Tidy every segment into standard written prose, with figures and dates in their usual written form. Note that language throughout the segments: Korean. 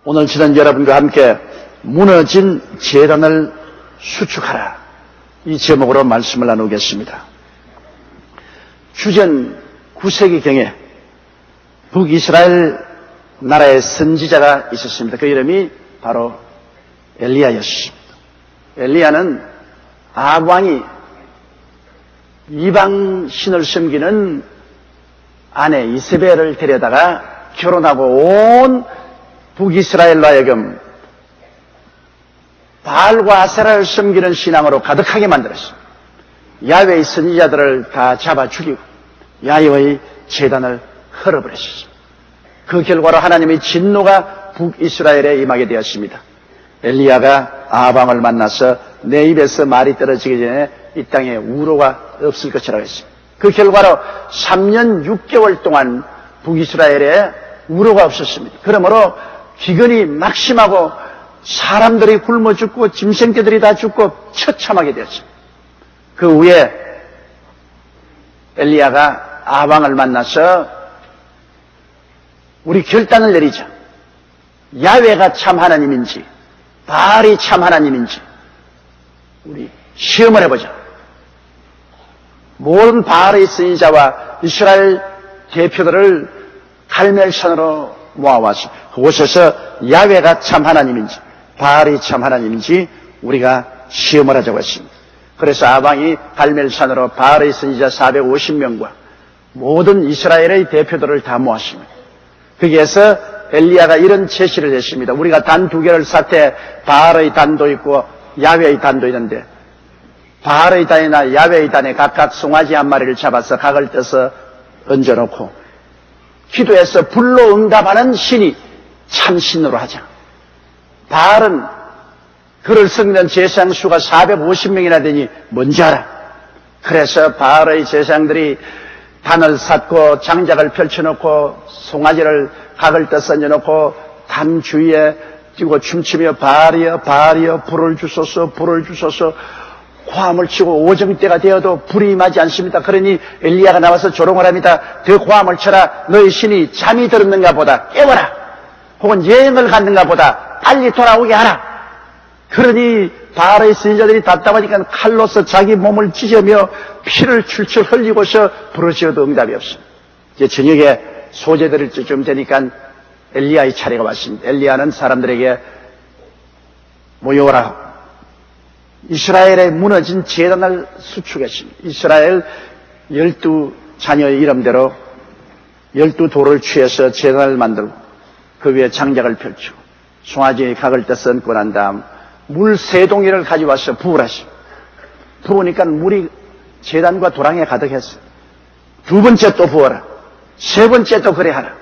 오늘 저는 여러분과 함께 무너진 제단을 수축하라, 이 제목으로 말씀을 나누겠습니다. 주전 9세기경에 북이스라엘 나라의 선지자가 있었습니다. 그 이름이 바로 엘리야였습니다. 엘리야는 아합 왕이 이방 신을 섬기는 아내 이세벨을 데려다가 결혼하고 온 북이스라엘로 하여금 바알과 아세라를 섬기는 신앙으로 가득하게 만들었습니다. 야훼의 선지자들을 다 잡아 죽이고 야훼의 제단을 헐어버렸습니다. 그 결과로 하나님의 진노가 북이스라엘에 임하게 되었습니다. 엘리야가 아합 왕을 만나서 내 입에서 말이 떨어지기 전에 이 땅에 우로가 없을 것이라고 했습니다. 그 결과로 3년 6개월 동안 북이스라엘에 우로가 없었습니다. 그러므로 기근이 막심하고 사람들이 굶어 죽고 짐승떼들이 다 죽고 처참하게 되었습니다. 그 후에 엘리야가 아합 왕을 만나서 우리 결단을 내리자. 야훼가 참 하나님인지 바알이 참 하나님인지 우리 시험을 해보자. 모든 바알의 선지자와 이스라엘 대표들을 갈멜산으로 모아와서 그곳에서 야훼가 참 하나님인지 바알이 참 하나님인지 우리가 시험을 하자고 했습니다. 그래서 아합 왕이 갈멜산으로 바알의 선지자 450명과 모든 이스라엘의 대표들을 다 모았습니다. 거기에서 엘리야가 이런 제시를 했습니다. 우리가 단 두 개를 쌓되 바알의 단도 있고 야훼의 단도 있는데 바알의 단이나 야훼의 단에 각각 송아지 한 마리를 잡아서 각을 떼서 얹어놓고 기도해서 불로 응답하는 신이 참신으로 하자. 바알은 그를 섬기는 제사장 수가 450명이나 되니 뭔지 알아. 그래서 바알의 제사장들이 단을 쌓고 장작을 펼쳐놓고 송아지를 각을 떼서 얹어놓고 단 주위에 뛰고 춤추며 바알이여 바알이여 불을 주소서 불을 주소서 화음을 치고 오정때가 되어도 불이 임하지 않습니다. 그러니 엘리야가 나와서 조롱을 합니다. 더 화음을 쳐라. 너희 신이 잠이 들었는가 보다 깨워라. 혹은 여행을 갔는가 보다 빨리 돌아오게 하라. 그러니 바알의 선지자들이 답답하니까 칼로서 자기 몸을 찢으며 피를 출출 흘리고서 부르짖어도 응답이 없습니다. 이제 저녁에 소재들을 좀 되니까 엘리야의 차례가 왔습니다. 엘리야는 사람들에게 모여오라. 이스라엘의 무너진 제단을 수축했습니다. 이스라엘 12자녀의 이름대로 12돌을 취해서 제단을 만들고 그 위에 장작을 펼치고 송아지의 각을 떼서 얹고 난 다음 물 3동이를 가져와서 부으라십니다. 부으니까 물이 제단과 도랑에 가득했어요. 두 번째 또 부어라. 세 번째 또 그래 하라.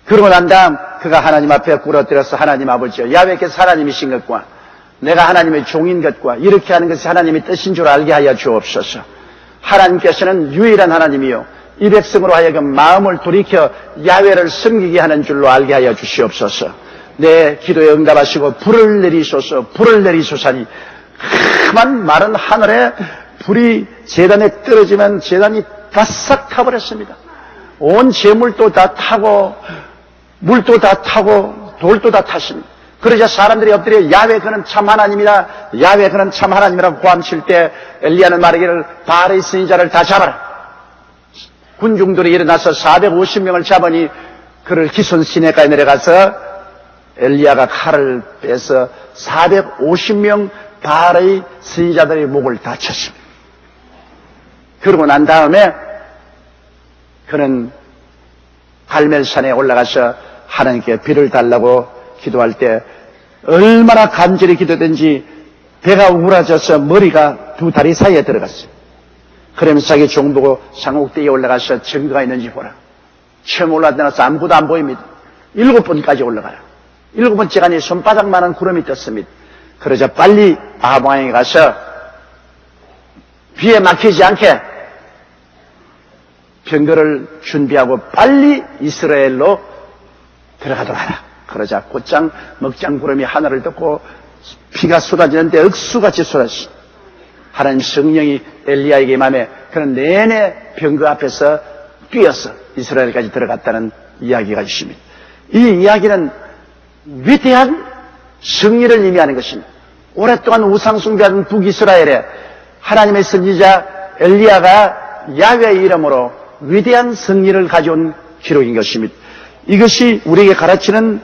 그러고 난 다음 그가 하나님 앞에 꿇어뜨려서 하나님 아버지여 야훼께서 하나님이신 것과 내가 하나님의 종인 것과 이렇게 하는 것이 하나님의 뜻인 줄 알게 하여 주옵소서. 하나님께서는 유일한 하나님이요 이 백성으로 하여금 마음을 돌이켜 야훼를 섬기게 하는 줄로 알게 하여 주시옵소서. 내 기도에 응답하시고 불을 내리소서. 불을 내리소서니 그만 마른 하늘에 불이 제단에 떨어지면 제단이 바싹 타버렸습니다. 온 재물도 다 타고 물도 다 타고 돌도 다 탔습니다. 그러자 사람들이 엎드려 야훼 그는 참 하나님이다. 야훼 그는 참 하나님이라고 고함칠 때 엘리야는 말하기를 바알의 선지자를 다 잡아라. 군중들이 일어나서 450명을 잡으니 그를 기손 시내가에 내려가서 엘리야가 칼을 빼서 450명 바알의 선지자들의 목을 다 쳤습니다. 그러고 난 다음에 그는 갈멜산에 올라가서 하나님께 비를 달라고 기도할 때 얼마나 간절히 기도된지 배가 우울해져서 머리가 두 다리 사이에 들어갔어요. 그러면서 자기 종 보고 상옥대에 올라가서 증거가 있는지 보라. 처음 올라가서 아무것도 안 보입니다. 7번까지 올라가라. 7번째 가니 손바닥만한 구름이 떴습니다. 그러자 빨리 아합 왕에게 가서 비에 막히지 않게 병거를 준비하고 빨리 이스라엘로 들어가도록 하라. 그러자 곧장 먹장 구름이 하늘을 덮고 비가 쏟아지는데 억수같이 쏟아졌습니다. 하나님 성령이 엘리야에게 임하며 그는 내내 병거 앞에서 뛰어서 이스라엘까지 들어갔다는 이야기가 있습니다. 이 이야기는 위대한 승리를 의미하는 것입니다. 오랫동안 우상숭배하던 북이스라엘에 하나님의 선지자 엘리야가 야훼의 이름으로 위대한 승리를 가져온 기록인 것입니다. 이것이 우리에게 가르치는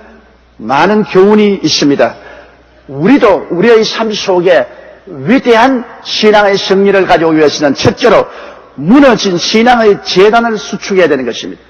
많은 교훈이 있습니다. 우리도 우리의 삶 속에 위대한 신앙의 승리를 가져오기 위해서는 첫째로 무너진 신앙의 재단을 수축해야 되는 것입니다.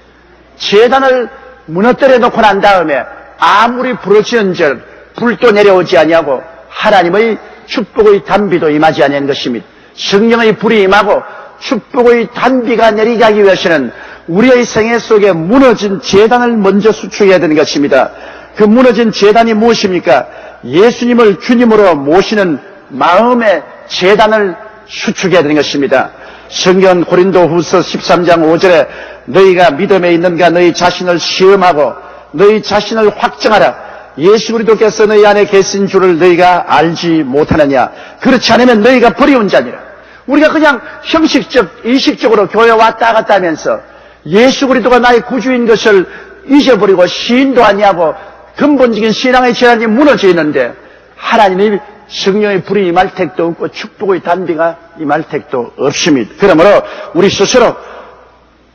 재단을 무너뜨려 놓고 난 다음에 아무리 부러지는절 불도 내려오지 아니하고 하나님의 축복의 단비도 임하지 아니하는 것입니다. 성령의 불이 임하고 축복의 단비가 내리게 하기 위해서는 우리의 생애 속에 무너진 재단을 먼저 수축해야 되는 것입니다. 그 무너진 재단이 무엇입니까? 예수님을 주님으로 모시는 마음의 재단을 수축해야 되는 것입니다. 성경 고린도후서 13장 5절에 너희가 믿음에 있는가 너희 자신을 시험하고 너희 자신을 확정하라. 예수 그리스도께서 너희 안에 계신 줄을 너희가 알지 못하느냐. 그렇지 않으면 너희가 버리운 자니라. 우리가 그냥 형식적, 의식적으로 교회 왔다 갔다 하면서 예수 그리스도가 나의 구주인 것을 잊어버리고 시인도 아니하고 근본적인 신앙의 재단이 무너져 있는데 하나님의 성령의 불이 임할 택도 없고 축복의 단비가 임할 택도 없습니다. 그러므로 우리 스스로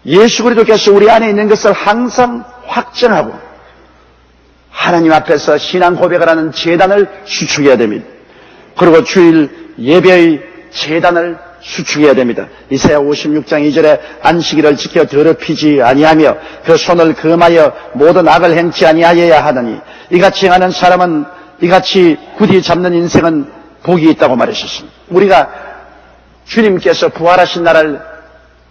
예수 그리스도께서 우리 안에 있는 것을 항상 확정하고 하나님 앞에서 신앙 고백을 하는 재단을 수축해야 됩니다. 그리고 주일 예배의 재단을 수축해야 됩니다. 이사야 56장 2절에 안식일을 지켜 더럽히지 아니하며 그 손을 금하여 모든 악을 행치 아니하여야 하더니 이같이 행하는 사람은 이같이 굳이 잡는 인생은 복이 있다고 말하셨습니다. 우리가 주님께서 부활하신 날을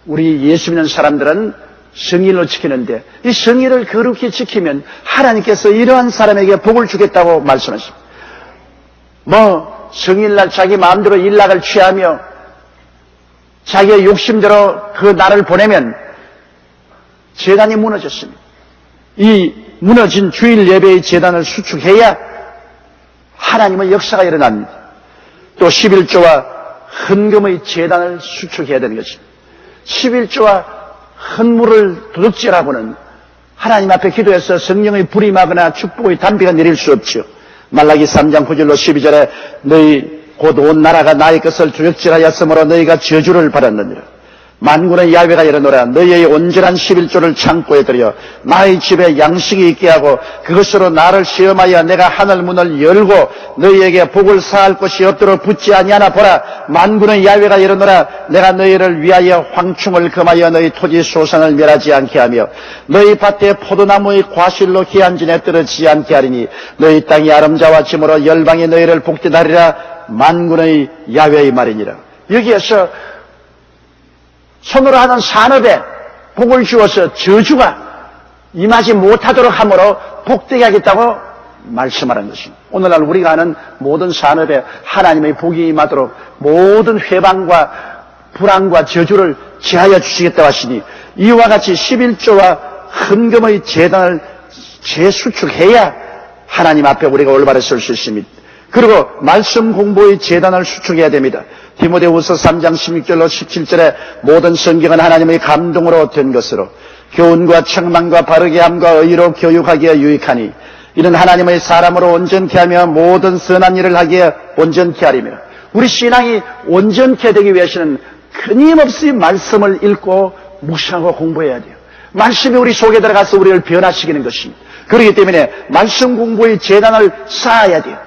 우리 예수 믿는 사람들은 성일로 지키는데 이 성일을 거룩히 지키면 하나님께서 이러한 사람에게 복을 주겠다고 말씀하십니다. 성일날 자기 마음대로 일락을 취하며 자기의 욕심대로 그 날을 보내면 재단이 무너졌습니다. 이 무너진 주일 예배의 재단을 수축해야 하나님의 역사가 일어납니다. 또 11조와 헌금의 재단을 수축해야 되는 것입니다. 11조와 헌물을 도둑질하고는 하나님 앞에 기도해서 성령의 불이 임하거나 축복의 단비가 내릴 수 없죠. 말라기 3장 9절로 12절에 너희 곧 온 나라가 나의 것을 도둑질하였으므로 너희가 저주를 받았느니라. 만군의 야훼가 이르노라. 너희의 온전한 11조를 창고에 들여 나의 집에 양식이 있게 하고 그것으로 나를 시험하여 내가 하늘 문을 열고 너희에게 복을 사할 곳이 없도록 붙지 아니하나 보라. 만군의 야훼가 이르노라. 내가 너희를 위하여 황충을 금하여 너희 토지 소산을 멸하지 않게 하며 너희 밭에 포도나무의 과실로 기한진에 떨어지지 않게 하리니 너희 땅이 아름다워짐으로 열방이 너희를 복되하리라. 만군의 야훼의 말이니라. 여기에서 손으로 하는 산업에 복을 주어서 저주가 임하지 못하도록 함으로 복되게 하겠다고 말씀하는 것입니다. 오늘날 우리가 하는 모든 산업에 하나님의 복이 임하도록 모든 회방과 불안과 저주를 제하여 주시겠다고 하시니 이와 같이 11조와 헌금의 재단을 재수축해야 하나님 앞에 우리가 올바로 설 수 있습니다. 그리고 말씀 공부의 재단을 수축해야 됩니다. 디모데후서 3장 16절로 17절에 모든 성경은 하나님의 감동으로 된 것으로 교훈과 책망과 바르게 함과 의로 교육하기에 유익하니 이는 하나님의 사람으로 온전케 하며 모든 선한 일을 하기에 온전케 하리며 우리 신앙이 온전케 되기 위해서는 끊임없이 말씀을 읽고 묵상하고 공부해야 돼요. 말씀이 우리 속에 들어가서 우리를 변화시키는 것입니다. 그렇기 때문에 말씀 공부의 재단을 쌓아야 돼요.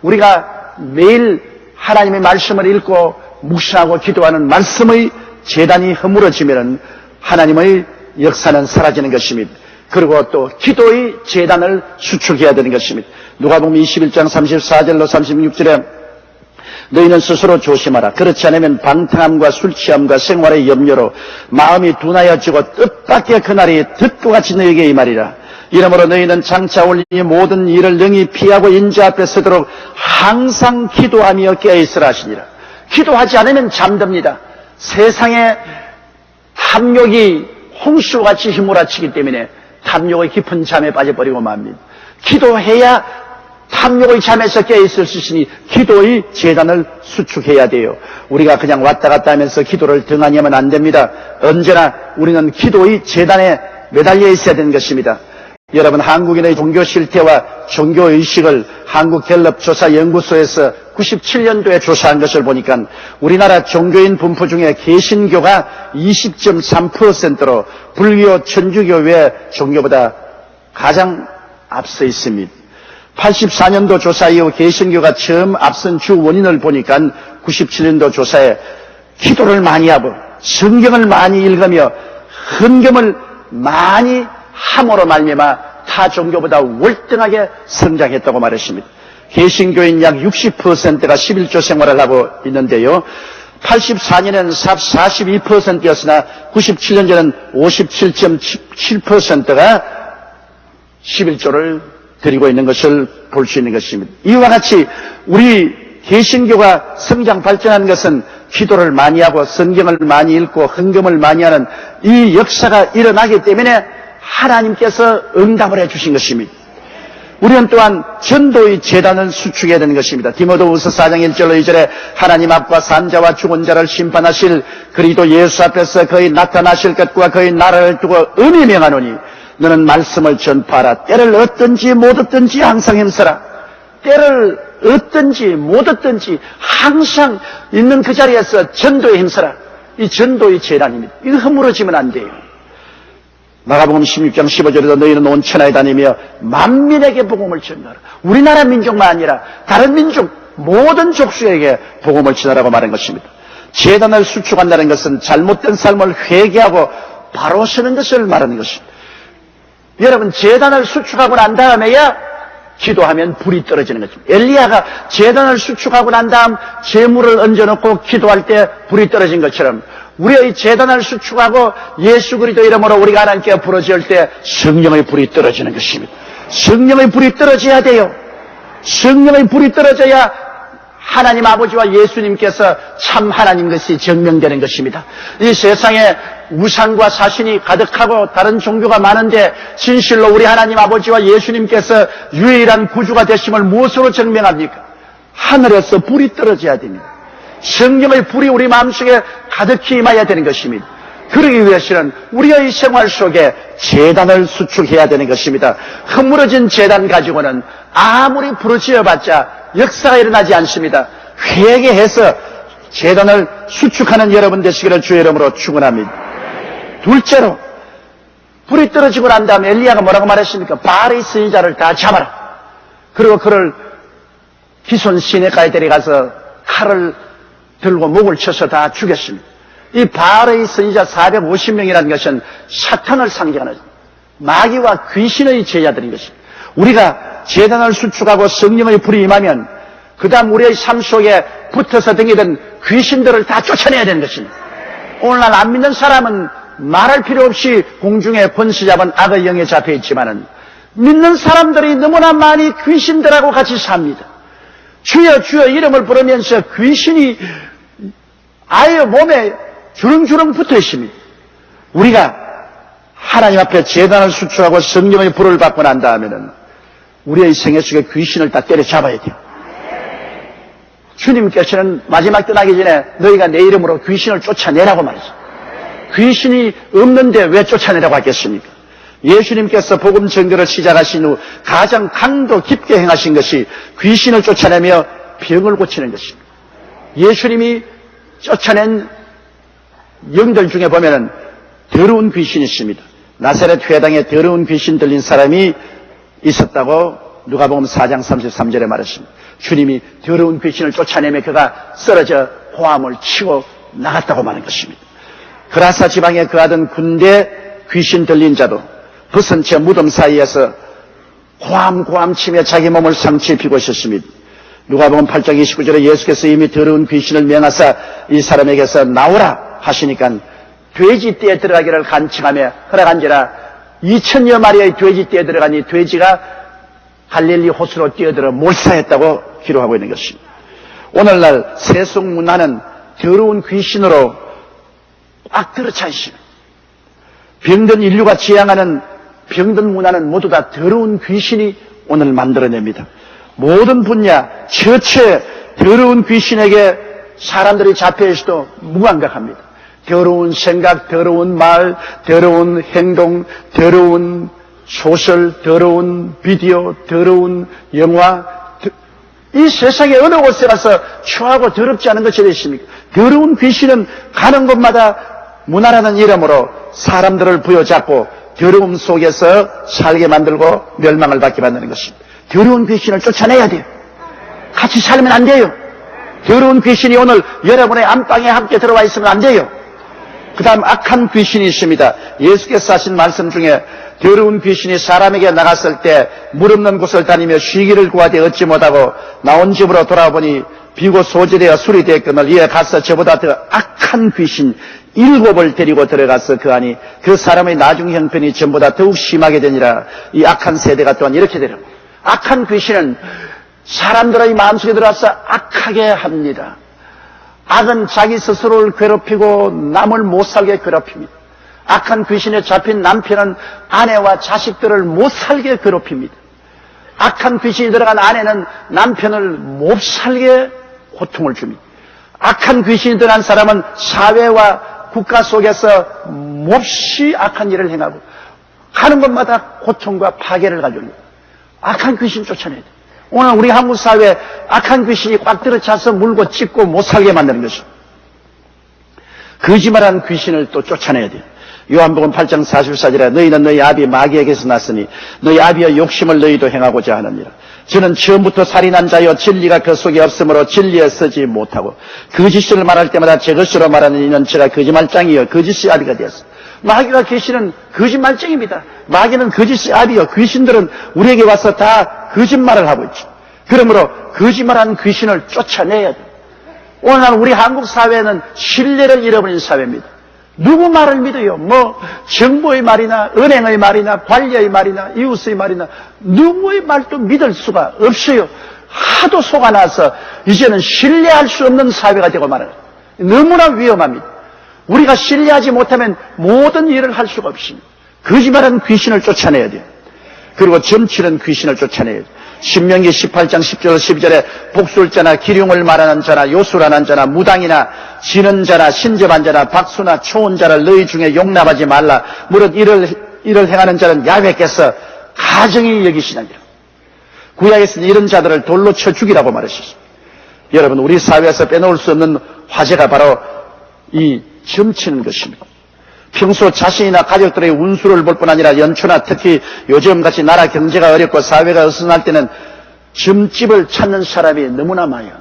우리가 매일 하나님의 말씀을 읽고 묵상하고 기도하는 말씀의 재단이 허물어지면 하나님의 역사는 사라지는 것입니다. 그리고 또 기도의 재단을 수축해야 되는 것입니다. 누가복음 21장 34절로 36절에 너희는 스스로 조심하라. 그렇지 않으면 방탕함과 술취함과 생활의 염려로 마음이 둔하여지고 뜻밖의 그날이 듣고 같이 너희에게 임하리라. 이러므로 너희는 장차 올 이 모든 일을 능히 피하고 인자 앞에 서도록 항상 기도하며 깨어있으라 하시니라. 기도하지 않으면 잠듭니다. 세상에 탐욕이 홍수같이 휘몰아치기 때문에 탐욕의 깊은 잠에 빠져버리고 맙니다. 기도해야 탐욕의 잠에서 깨어있을 수 있으니 기도의 재단을 수축해야 돼요. 우리가 그냥 왔다 갔다 하면서 기도를 등한히 하면 안 됩니다. 언제나 우리는 기도의 재단에 매달려 있어야 되는 것입니다. 여러분, 한국인의 종교 실태와 종교 의식을 한국갤럽조사연구소에서 97년도에 조사한 것을 보니까 우리나라 종교인 분포 중에 개신교가 20.3%로 불교, 천주교 외 종교보다 가장 앞서 있습니다. 84년도 조사 이후 개신교가 처음 앞선 주 원인을 보니까 97년도 조사에 기도를 많이 하고 성경을 많이 읽으며 헌금을 많이 함으로 말미암아 타 종교보다 월등하게 성장했다고 말했습니다. 개신교인 약 60%가 11조 생활을 하고 있는데요. 84년에는 42%였으나 97년 전에는 57.7%가 11조를 드리고 있는 것을 볼 수 있는 것입니다. 이와 같이 우리 개신교가 성장 발전하는 것은 기도를 많이 하고 성경을 많이 읽고 헌금을 많이 하는 이 역사가 일어나기 때문에 하나님께서 응답을 해주신 것입니다. 우리는 또한 전도의 재단을 수축해야 되는 것입니다. 디모데후서 4장 1절로 2절에 하나님 앞과 산자와 죽은 자를 심판하실 그리스도 예수 앞에서 그의 나타나실 것과 그의 나라를 두고 은히 명하노니 너는 말씀을 전파하라. 때를 얻든지 못 얻든지 항상 힘쓰라. 때를 얻든지 못 얻든지 항상 있는 그 자리에서 전도에 힘쓰라. 이 전도의 재단입니다. 이거 허물어지면 안 돼요. 마가복음 16장 15절에도 너희는 온 천하에 다니며 만민에게 복음을 전하라. 우리나라 민족만 아니라 다른 민족 모든 족속에게 복음을 전하라고 말한 것입니다. 재단을 수축한다는 것은 잘못된 삶을 회개하고 바로 서는 것을 말하는 것입니다. 여러분, 재단을 수축하고 난 다음에야 기도하면 불이 떨어지는 것입니다. 엘리야가 재단을 수축하고 난 다음 재물을 얹어놓고 기도할 때 불이 떨어진 것처럼 우리의 재단을 수축하고 예수 그리스도 이름으로 우리가 하나님께 부르짖을 때 성령의 불이 떨어지는 것입니다. 성령의 불이 떨어져야 돼요. 성령의 불이 떨어져야 하나님 아버지와 예수님께서 참 하나님 것이 증명되는 것입니다. 이 세상에 우상과 사신이 가득하고 다른 종교가 많은데 진실로 우리 하나님 아버지와 예수님께서 유일한 구주가 되심을 무엇으로 증명합니까? 하늘에서 불이 떨어져야 됩니다. 성령의 불이 우리 마음속에 가득히 임해야 되는 것입니다. 그러기 위해서는 우리의 생활 속에 제단을 수축해야 되는 것입니다. 허물어진 제단 가지고는 아무리 부르짖어봤자 역사가 일어나지 않습니다. 회개해서 제단을 수축하는 여러분 되시기를 주의 이름으로 축원합니다. 둘째로 불이 떨어지고 난 다음에 엘리야가 뭐라고 말했습니까? 바알의 선지자를 다 잡아라. 그리고 그를 기손 시내가에 데려가서 칼을 들고 목을 쳐서 다 죽였습니다. 이 바알의 선지자 450명이라는 것은 사탄을 상징하는 마귀와 귀신의 제자들인 것입니다. 우리가 제단을 수축하고 성령의 불이 임하면 그 다음 우리의 삶 속에 붙어서 댕기던 귀신들을 다 쫓아내야 되는 것입니다. 오늘날 안 믿는 사람은 말할 필요 없이 공중에 번시 잡은 악의 영에 잡혀 있지만은 믿는 사람들이 너무나 많이 귀신들하고 같이 삽니다. 주여 주여 이름을 부르면서 귀신이 아예 몸에 주렁주렁 붙어 있습니다. 우리가 하나님 앞에 제단을 수축하고 성령의 불을 받고 난 다음에는 우리의 생애 속에 귀신을 다 때려잡아야 돼요. 주님께서는 마지막 떠나기 전에 너희가 내 이름으로 귀신을 쫓아내라고 말했어요. 귀신이 없는데 왜 쫓아내라고 하겠습니까? 예수님께서 복음 전도를 시작하신 후 가장 강도 깊게 행하신 것이 귀신을 쫓아내며 병을 고치는 것입니다. 예수님이 쫓아낸 영들 중에 보면은 더러운 귀신이 있습니다. 나사렛 회당에 더러운 귀신 들린 사람이 있었다고 누가복음 4장 33절에 말했습니다. 주님이 더러운 귀신을 쫓아내며 그가 쓰러져 호암을 치고 나갔다고 말한 것입니다. 그라사 지방에 거하던 군대 귀신 들린 자도 벗은 채 무덤 사이에서 고함고함 치며 자기 몸을 상처 입히고 있었습니다. 누가복음 8장 29절에 예수께서 이미 더러운 귀신을 명하사 이 사람에게서 나오라 하시니까 돼지떼에 들어가기를 간청하며 허락한지라 2000여 마리의 돼지떼에 들어가니 돼지가 갈릴리 호수로 뛰어들어 몰사했다고 기록하고 있는 것입니다. 오늘날 세속 문화는 더러운 귀신으로 꽉 들어차 있습니다. 병든 인류가 지향하는 병든 문화는 모두 다 더러운 귀신이 오늘 만들어냅니다. 모든 분야, 처처에 더러운 귀신에게 사람들이 잡혀있어도 무감각합니다. 더러운 생각, 더러운 말, 더러운 행동, 더러운 소설, 더러운 비디오, 더러운 영화, 이 세상에 어느 곳에 가서 추하고 더럽지 않은 것이 되십니까? 더러운 귀신은 가는 곳마다 문화라는 이름으로 사람들을 부여잡고 더러움 속에서 살게 만들고 멸망을 받게 만드는 것입니다. 더러운 귀신을 쫓아내야 돼요. 같이 살면 안 돼요. 더러운 귀신이 오늘 여러분의 안방에 함께 들어와 있으면 안 돼요. 그 다음 악한 귀신이 있습니다. 예수께서 하신 말씀 중에 더러운 귀신이 사람에게 나갔을 때 물 없는 곳을 다니며 쉬기를 구하되 얻지 못하고 나온 집으로 돌아보니 비고 소지되어 술이 되었거늘 이에 가서 저보다 더 악한 귀신 7을 데리고 들어가서 그 안이 그 사람의 나중 형편이 전보다 더욱 심하게 되니라. 이 악한 세대가 또한 이렇게 되라. 악한 귀신은 사람들의 마음속에 들어와서 악하게 합니다. 악은 자기 스스로를 괴롭히고 남을 못 살게 괴롭힙니다. 악한 귀신에 잡힌 남편은 아내와 자식들을 못 살게 괴롭힙니다. 악한 귀신이 들어간 아내는 남편을 못 살게 고통을 줍니다. 악한 귀신이 들어간 사람은 사회와 국가 속에서 몹시 악한 일을 행하고 가는 곳마다 고통과 파괴를 가져옵니다. 악한 귀신 쫓아내야 돼요. 오늘 우리 한국 사회에 악한 귀신이 꽉 들어차서 물고 찢고 못 살게 만드는 것입니다. 거짓말한 귀신을 또 쫓아내야 돼요. 요한복음 8장 44절에 너희는 너희 아비 마귀에게서 났으니 너희 아비의 욕심을 너희도 행하고자 하느니라. 저는 처음부터 살인한 자여 진리가 그 속에 없으므로 진리에 서지 못하고 거짓을 말할 때마다 제 것으로 말하는 이는 제가 거짓말장이여 거짓의 아비가 되었습니다. 마귀가 귀신은 거짓말쟁입니다. 마귀는 거짓의 아비요. 귀신들은 우리에게 와서 다 거짓말을 하고 있죠. 그러므로 거짓말하는 귀신을 쫓아내야 돼요. 오늘 우리 한국 사회는 신뢰를 잃어버린 사회입니다. 누구 말을 믿어요? 정부의 말이나 은행의 말이나 관리의 말이나 이웃의 말이나 누구의 말도 믿을 수가 없어요. 하도 속아 나서 이제는 신뢰할 수 없는 사회가 되고 말아요. 너무나 위험합니다. 우리가 신뢰하지 못하면 모든 일을 할 수가 없습니다. 거짓말하는 귀신을 쫓아내야 돼요. 그리고 점치는 귀신을 쫓아내야 돼요. 신명기 18장 10절 12절에 복술자나 기륭을 말하는 자나 요술하는 자나 무당이나 지는 자나 신접한 자나 박수나 초혼자를 너희 중에 용납하지 말라. 무릇 이를 행하는 자는 야훼께서 가정이 여기시느니라. 구약에서는 이런 자들을 돌로 쳐 죽이라고 말하셨습니다. 여러분, 우리 사회에서 빼놓을 수 없는 화제가 바로 이 점치는 것입니다. 평소 자신이나 가족들의 운수를 볼 뿐 아니라 연초나 특히 요즘같이 나라 경제가 어렵고 사회가 어수선할 때는 점집을 찾는 사람이 너무나 많아요.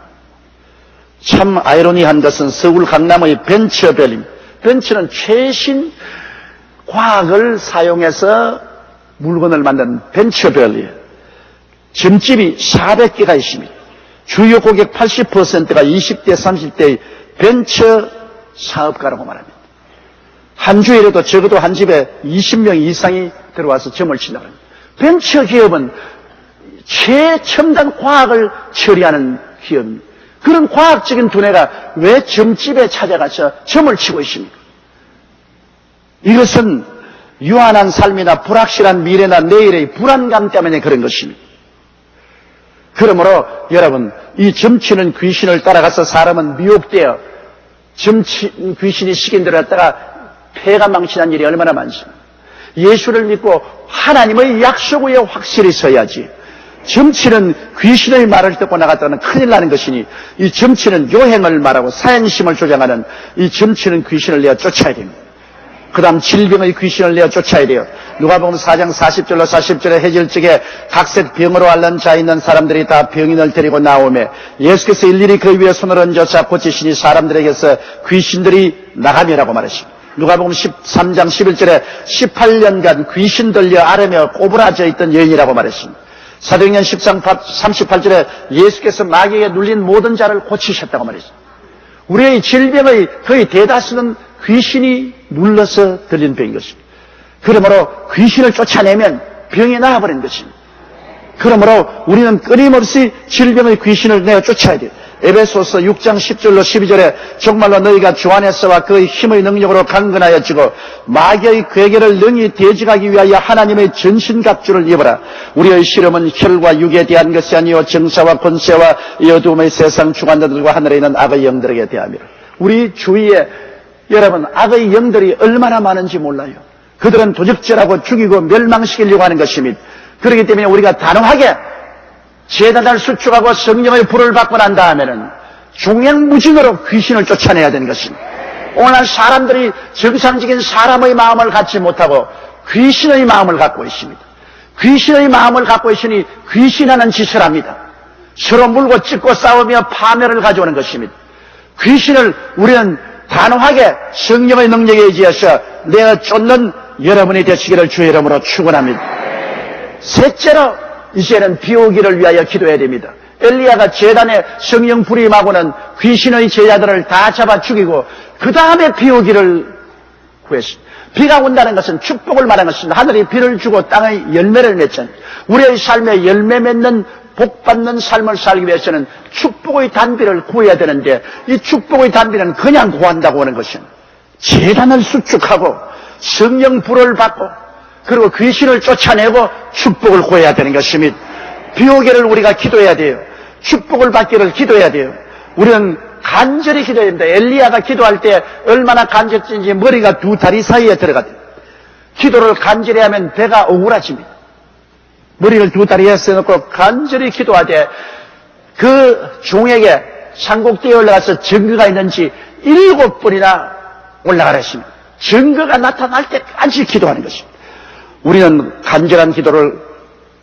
참 아이러니한 것은 서울 강남의 벤처별입니다. 벤처는 최신 과학을 사용해서 물건을 만드는 벤처별이에요. 점집이 400개가 있습니다. 주요 고객 80%가 20대, 30대의 벤처 사업가라고 말합니다. 한 주일에도 적어도 한 집에 20명 이상이 들어와서 점을 친다고 합니다. 벤처 기업은 최첨단 과학을 처리하는 기업입니다. 그런 과학적인 두뇌가 왜 점집에 찾아가서 점을 치고 있습니까? 이것은 유한한 삶이나 불확실한 미래나 내일의 불안감 때문에 그런 것입니다. 그러므로 여러분, 이 점치는 귀신을 따라가서 사람은 미혹되어 귀신이 시킨 대로 했다가 폐가 망신한 일이 얼마나 많습니까? 예수를 믿고 하나님의 약속 위에 확실히 서야지. 점치는 귀신의 말을 듣고 나갔다는 큰일 나는 것이니 이 점치는 요행을 말하고 사행심을 조장하는 이 점치는 귀신을 내어 쫓아야 됩니다. 그 다음 질병의 귀신을 내어 쫓아야 돼요. 누가복음 4장 40절로 40절에 해질적에 각색 병으로 앓는 자 있는 사람들이 다 병인을 데리고 나오며 예수께서 일일이 그 위에 손을 얹어서 고치시니 사람들에게서 귀신들이 나가며라고 말하십니다. 누가복음 13장 11절에 18년간 귀신 들려 앓으며 꼬부라져 있던 여인이라고 말했습니다. 사도행전 10장 38절에 예수께서 마귀에게 눌린 모든 자를 고치셨다고 말했습니다. 우리의 질병의 거의 대다수는 귀신이 눌러서 들린 병인 것입니다. 그러므로 귀신을 쫓아내면 병이 나아버린 것입니다. 그러므로 우리는 끊임없이 질병의 귀신을 내어 쫓아야 돼요. 에베소서 6장 10절로 12절에 정말로 너희가 주 안에서와 그의 힘의 능력으로 강건하여 지고 마귀의 괴계를 능히 대적하기 위하여 하나님의 전신갑주를 입어라. 우리의 실험은 혈과 육에 대한 것이 아니요 정사와 권세와 이 어두움의 세상 주관자들과 하늘에 있는 악의 영들에게 대함이라. 우리 주위에 여러분 악의 영들이 얼마나 많은지 몰라요. 그들은 도적질하고 죽이고 멸망시키려고 하는 것입니다. 그렇기 때문에 우리가 단호하게 제단을 수축하고 성령의 불을 받고 난 다음에는 중행무진으로 귀신을 쫓아내야 되는 것입니다. 오늘 사람들이 정상적인 사람의 마음을 갖지 못하고 귀신의 마음을 갖고 있습니다. 귀신의 마음을 갖고 있으니 귀신하는 짓을 합니다. 서로 물고 찢고 싸우며 파멸을 가져오는 것입니다. 귀신을 우리는 단호하게 성령의 능력에 의지해서 내어 쫓는 여러분이 되시기를 주의 이름으로 축원합니다. 셋째로 이제는 비 오기를 위하여 기도해야 됩니다. 엘리야가 제단에 성령 불이 임하고는 귀신의 제자들을 다 잡아 죽이고 그 다음에 비 오기를 구했습니다. 비가 온다는 것은 축복을 말하는 것입니다. 하늘이 비를 주고 땅의 열매를 맺잖아요. 우리의 삶에 열매 맺는 복 받는 삶을 살기 위해서는 축복의 단비를 구해야 되는데 이 축복의 단비는 그냥 구한다고 하는 것은 제단을 수축하고 성령 불을 받고 그리고 귀신을 쫓아내고 축복을 구해야 되는 것입니다. 비 오기를 우리가 기도해야 돼요. 축복을 받기를 기도해야 돼요. 우리는 간절히 기도해야 됩니다. 엘리야가 기도할 때 얼마나 간절했는지 머리가 두 다리 사이에 들어가대요. 기도를 간절히 하면 배가 억울해집니다. 머리를 두 다리에 써놓고 간절히 기도하되 그 종에게 산꼭대기에 올라가서 증거가 있는지 7번이나 올라가라 했습니다. 증거가 나타날 때까지 기도하는 것입니다. 우리는 간절한 기도를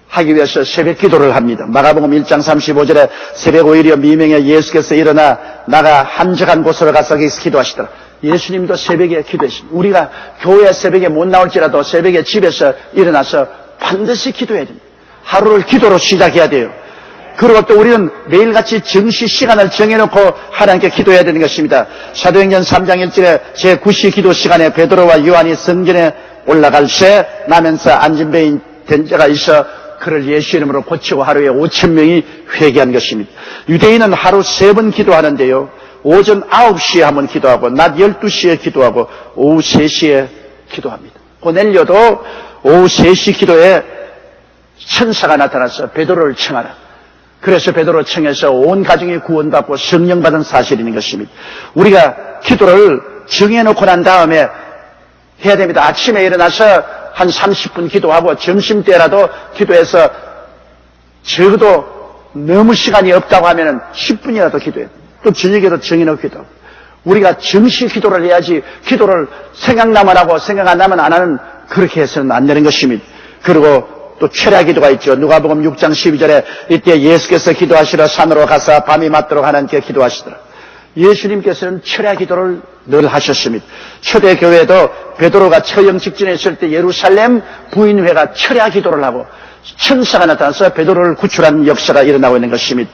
하기 위해서 새벽 기도를 합니다. 마가복음 1장 35절에 새벽 5일이여 미명에 예수께서 일어나 나가 한적한 곳으로 가서 거기서 기도하시더라. 예수님도 새벽에 기도했습니다. 우리가 교회 새벽에 못 나올지라도 새벽에 집에서 일어나서 반드시 기도해야 됩니다. 하루를 기도로 시작해야 돼요. 그리고 또 우리는 매일같이 정시 시간을 정해놓고 하나님께 기도해야 되는 것입니다. 사도행전 3장 1절에 제9시 기도 시간에 베드로와 요한이 성전에 올라갈 새 나면서 앉은 배인 된 자가 있어 그를 예수 이름으로 고치고 하루에 5,000명이 회개한 것입니다. 유대인은 하루 3번 기도하는데요. 오전 9시에 한번 기도하고 낮 12시에 기도하고 오후 3시에 기도합니다. 고넬료도 오후 3시 기도에 천사가 나타나서 베드로를 청하라. 그래서 베드로 청해서 온 가정이 구원받고 성령 받은 사실이 있는 것입니다. 우리가 기도를 정해놓고 난 다음에 해야 됩니다. 아침에 일어나서 한 30분 기도하고 점심때라도 기도해서 적어도 너무 시간이 없다고 하면 10분이라도 기도해요. 또 저녁에도 정해놓고 기도하고. 우리가 정시 기도를 해야지 기도를 생각나면 하고 생각 안 나면 안 하는 그렇게 해서는 안 되는 것입니다. 그리고 또 철야 기도가 있죠. 누가복음 6장 12절에 이때 예수께서 기도하시러 산으로 가서 밤이 맞도록 하나님께 기도하시더라. 예수님께서는 철야 기도를 늘 하셨습니다. 초대교회도 베드로가 처형 직전에 있을 때 예루살렘 부인회가 철야 기도를 하고 천사가 나타나서 베드로를 구출하는 역사가 일어나고 있는 것입니다.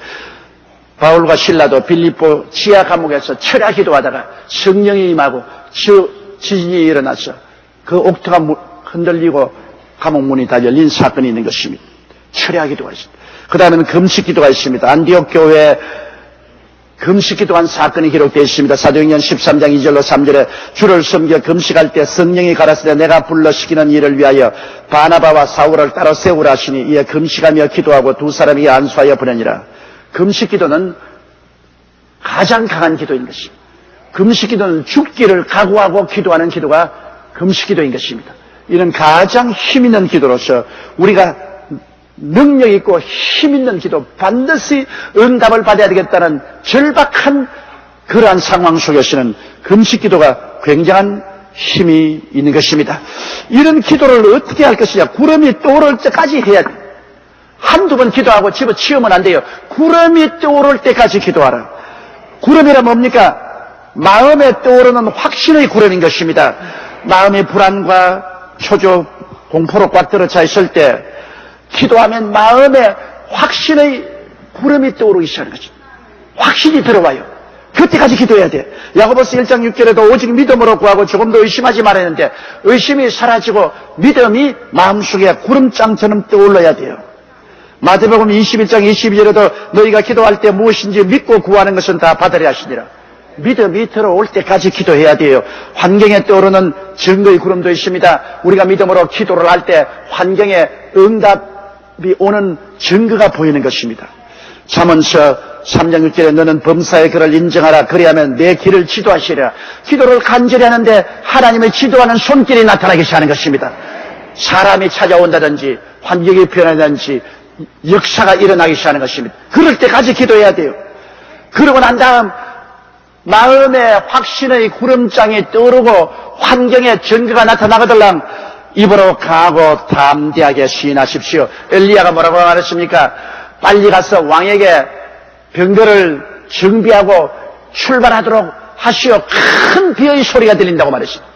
바울과 실라도 빌립보 지하 감옥에서 철야 기도하다가 성령이 임하고 지진이 일어나서 그 옥토가 흔들리고 감옥 문이 다 열린 사건이 있는 것입니다. 철야 기도가 있습니다. 그 다음에는 금식 기도가 있습니다. 안디옥 교회에 금식 기도한 사건이 기록되어 있습니다. 사도행전 13장 2절로 3절에 주를 섬겨 금식할 때 성령이 가라사대 내가 불러시키는 일을 위하여 바나바와 사울을 따로 세우라 하시니 이에 금식하며 기도하고 두 사람이 안수하여 보내니라. 금식 기도는 가장 강한 기도인 것입니다. 금식 기도는 죽기를 각오하고 기도하는 기도가 금식 기도인 것입니다. 이런 가장 힘 있는 기도로서 우리가 능력 있고 힘 있는 기도, 반드시 응답을 받아야 되겠다는 절박한 그러한 상황 속에서는 금식 기도가 굉장한 힘이 있는 것입니다. 이런 기도를 어떻게 할 것이냐? 구름이 떠오를 때까지 해야 돼. 한두 번 기도하고 집어치우면 안 돼요. 구름이 떠오를 때까지 기도하라. 구름이란 뭡니까? 마음에 떠오르는 확신의 구름인 것입니다. 마음의 불안과 초조, 공포로 꽉 들어차 있을 때 기도하면 마음에 확신의 구름이 떠오르기 시작하는 거죠. 확신이 들어와요. 그때까지 기도해야 돼. 야고보서 1장 6절에도 오직 믿음으로 구하고 조금도 의심하지 말았는데 의심이 사라지고 믿음이 마음속에 구름장처럼 떠올라야 돼요. 마태복음 21장 22절에도 너희가 기도할 때 무엇인지 믿고 구하는 것은 다 받으려 하시니라. 믿음이 들어올 때까지 기도해야 돼요. 환경에 떠오르는 증거의 구름도 있습니다. 우리가 믿음으로 기도를 할 때 환경에 응답이 오는 증거가 보이는 것입니다. 잠언서 3장 6절에 너는 범사의 글을 인정하라. 그리하면 내 길을 지도하시리라. 기도를 간절히 하는데 하나님의 지도하는 손길이 나타나기 시작하는 것입니다. 사람이 찾아온다든지 환경이 변하든지 역사가 일어나기 시작하는 것입니다. 그럴 때까지 기도해야 돼요. 그러고 난 다음 마음에 확신의 구름장이 떠오르고 환경에 전개가 나타나거들랑 입으로 강하고 담대하게 시인하십시오. 엘리야가 뭐라고 말했습니까? 빨리 가서 왕에게 병거를 정비하고 출발하도록 하시오. 큰 비의 소리가 들린다고 말했습니다.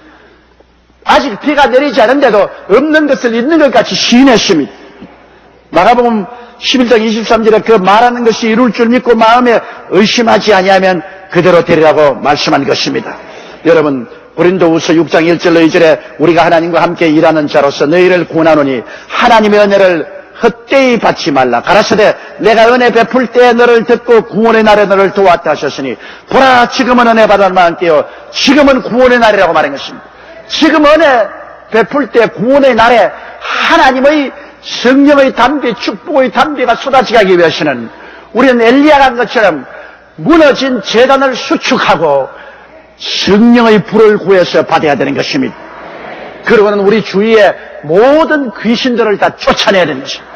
아직 비가 내리지 않은데도 없는 것을 있는 것 같이 시인했습니다. 마가복음 11장 23절에 그 말하는 것이 이룰 줄 믿고 마음에 의심하지 아니하면 그대로 되리라고 말씀한 것입니다. 여러분, 고린도후서 6장 1절로 2절에 우리가 하나님과 함께 일하는 자로서 너희를 권하노니 하나님의 은혜를 헛되이 받지 말라. 가라사대 내가 은혜 베풀 때 너를 듣고 구원의 날에 너를 도왔다 하셨으니 보라 지금은 은혜 받을 만한 때요 지금은 구원의 날이라고 말한 것입니다. 지금 은혜 베풀 때 구원의 날에 하나님의 성령의 담비, 축복의 담비가 쏟아지기 위해서는 우리는 엘리야가 한 것처럼 무너진 제단을 수축하고 성령의 불을 구해서 받아야 되는 것입니다. 그러고는 우리 주위의 모든 귀신들을 다 쫓아내야 되는 것입니다.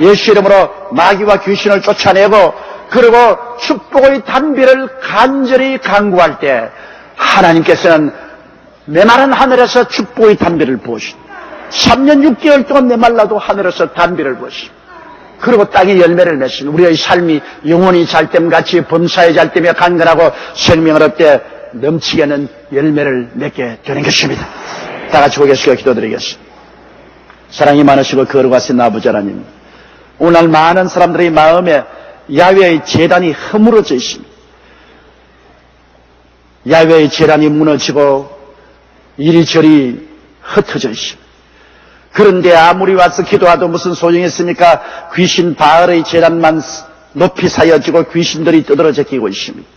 예수 이름으로 마귀와 귀신을 쫓아내고 그리고 축복의 담비를 간절히 간구할 때 하나님께서는 메마른 하늘에서 축복의 담비를 부으십니다. 3년 6개월 동안 메말라도 하늘에서 담비를 부으십니다. 그리고 땅에 열매를 맺습니다. 우리의 삶이 영혼이 잘됨같이 범사에 잘되며 강건하고 생명을 얻게 넘치게는 열매를 맺게 되는 것입니다. 다 같이 고개 숙여 기도드리겠습니다. 사랑이 많으시고 거룩하신 아버지 하나님, 오늘 많은 사람들의 마음에 야훼의 제단이 허물어져 있습니다. 야훼의 제단이 무너지고 이리저리 흩어져 있습니다. 그런데 아무리 와서 기도해도 무슨 소용이 있습니까? 귀신 바알의 제단만 높이 사여지고 귀신들이 떠들어져 끼고 있습니다.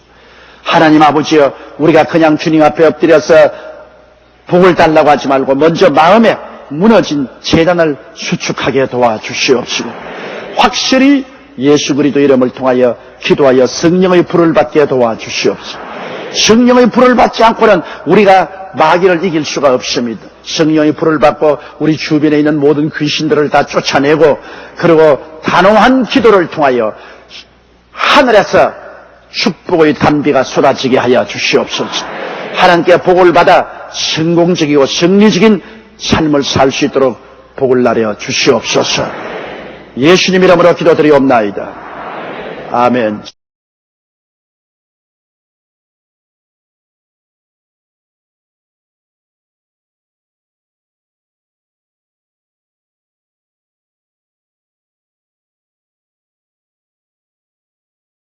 하나님 아버지여, 우리가 그냥 주님 앞에 엎드려서 복을 달라고 하지 말고 먼저 마음에 무너진 제단을 수축하게 도와주시옵시고 확실히 예수 그리스도 이름을 통하여 기도하여 성령의 불을 받게 도와주시옵시고 성령의 불을 받지 않고는 우리가 마귀를 이길 수가 없습니다. 성령의 불을 받고 우리 주변에 있는 모든 귀신들을 다 쫓아내고 그리고 단호한 기도를 통하여 하늘에서 축복의 담비가 쏟아지게 하여 주시옵소서. 하나님께 복을 받아 성공적이고 승리적인 삶을 살 수 있도록 복을 나려 주시옵소서. 예수님 이름으로 기도드리옵나이다. 아멘.